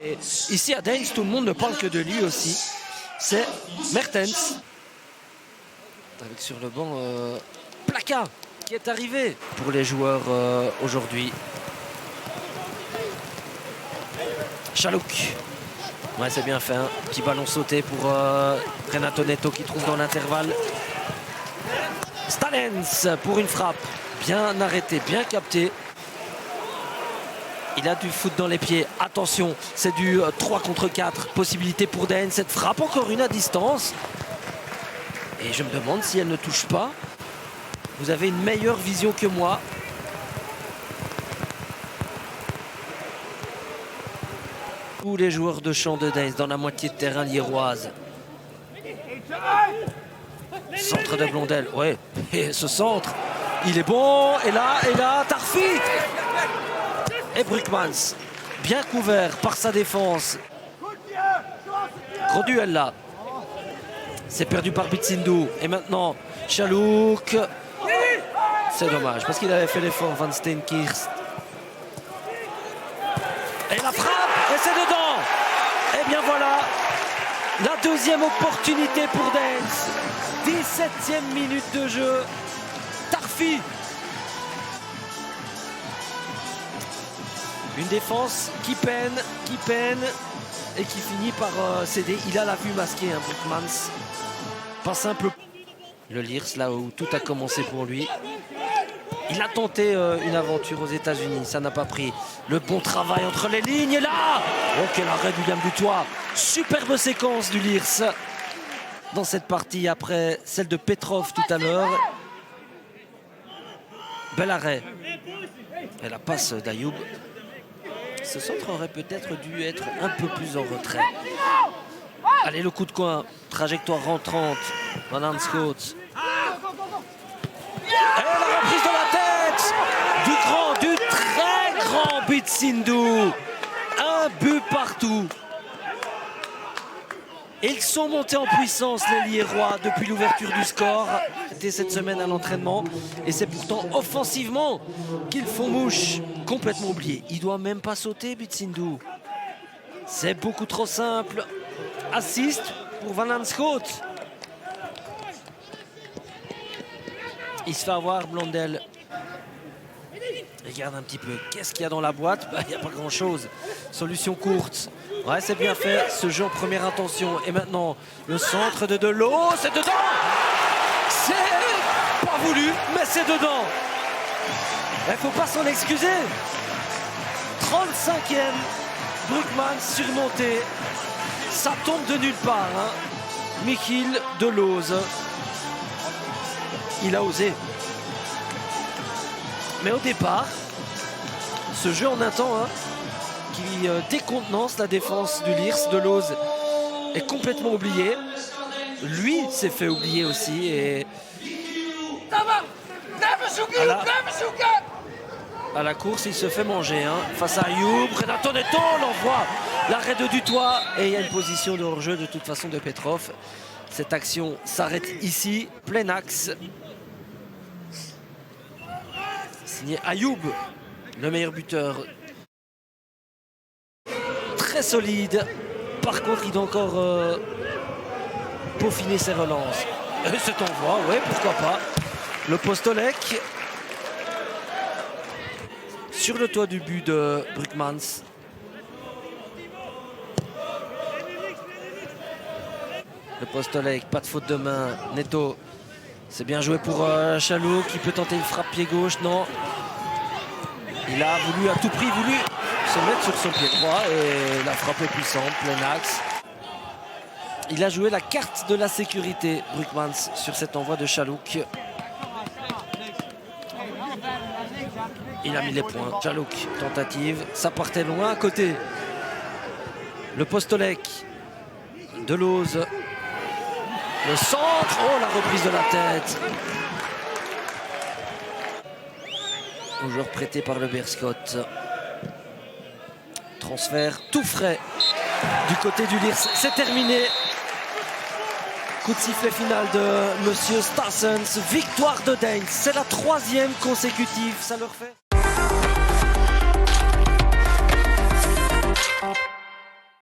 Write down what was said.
Et ici à Deins, tout le monde ne parle que de lui aussi. C'est Mertens. Avec sur le banc Plaka qui est arrivé pour les joueurs aujourd'hui. Chalouk. Ouais, c'est bien fait. Hein. Petit ballon sauté pour Renato Neto qui trouve dans l'intervalle. Stalens pour une frappe. Bien arrêté, bien capté. Il a du foot dans les pieds. Attention, c'est du 3 contre 4. Possibilité pour Den. Cette frappe, encore une à distance. Et je me demande si elle ne touche pas. Vous avez une meilleure vision que moi. Tous les joueurs de champ de Deins dans la moitié de terrain liéroise. Centre de Blondel. Ouais, et ce centre, il est bon. Et là, Tarfi. Et Brugmans, bien couvert par sa défense. Gros duel là. C'est perdu par Bitsindou. Et maintenant, Chalouk. C'est dommage, parce qu'il avait fait l'effort, Van Steenkirst. Et la frappe, et c'est dedans. Et bien voilà, la deuxième opportunité pour Deins. 17e minute de jeu. Tarfi. Une défense qui peine et qui finit par céder. Il a la vue masquée, hein, Brugmans. Pas simple. Le Lierse, là où tout a commencé pour lui. Il a tenté une aventure aux États-Unis, ça n'a pas pris. Le bon travail entre les lignes, et là, oh, quel arrêt du William Dutoit. Superbe séquence du Lierse dans cette partie après celle de Petrov tout à l'heure. Bel arrêt. Et la passe d'Ayoub. Ce centre aurait peut-être dû être un peu plus en retrait. Allez, le coup de coin. Trajectoire rentrante. Van Aanschoot. Et la reprise de la tête du très grand Bitsindou. Un but partout. Ils sont montés en puissance, les Liérois, depuis l'ouverture du score. C'était cette semaine à l'entraînement. Et c'est pourtant offensivement qu'ils font mouche. Complètement oublié. Il ne doit même pas sauter, Bitsindou. C'est beaucoup trop simple. Assist pour Van Aanschoot. Il se fait avoir, Blondel. Regarde un petit peu. Qu'est-ce qu'il y a dans la boîte? Il n'y a pas grand-chose. Solution courte. Ouais, c'est bien fait. Ce jeu en première intention. Et maintenant, le centre de Delot. C'est dedans! C'est pas voulu, mais c'est dedans. Il ne faut pas s'en excuser. 35e. Brugmans surmonté. Ça tombe de nulle part. Hein. Michiel Delooz. Il a osé. Mais au départ, ce jeu en un temps hein, qui décontenance la défense du Lierse, Delooz est complètement oublié. Lui s'est fait oublier aussi. Et à la course, il se fait manger. Hein, face à Ayoub, Renato Neto l'envoie. L'arrêt de Dutoit. Et il y a une position de hors-jeu de toute façon de Petrov. Cette action s'arrête ici, plein axe. Signé Ayoub, le meilleur buteur. Très solide. Par contre, il doit encore peaufiner ses relances. Et cet envoi, ouais, pourquoi pas. Le Postolek. Sur le toit du but de Brugmans. Le Postolek, pas de faute de main. Neto. C'est bien joué pour Chalouk qui peut tenter une frappe pied gauche. Non. Il a voulu à tout prix se mettre sur son pied droit et la frappe est puissante, plein axe. Il a joué la carte de la sécurité, Brugmans, sur cet envoi de Chalouk. Il a mis les points. Chalouk, tentative. Ça partait loin à côté. Le Postolek. Delooz. Le centre, oh la reprise de la tête. Au joueur prêté par le Beerscot. Transfert tout frais du côté du Lierse. C'est terminé. Coup de sifflet final de Monsieur Stassens. Victoire de Deins. C'est la 3e consécutive. Ça leur fait...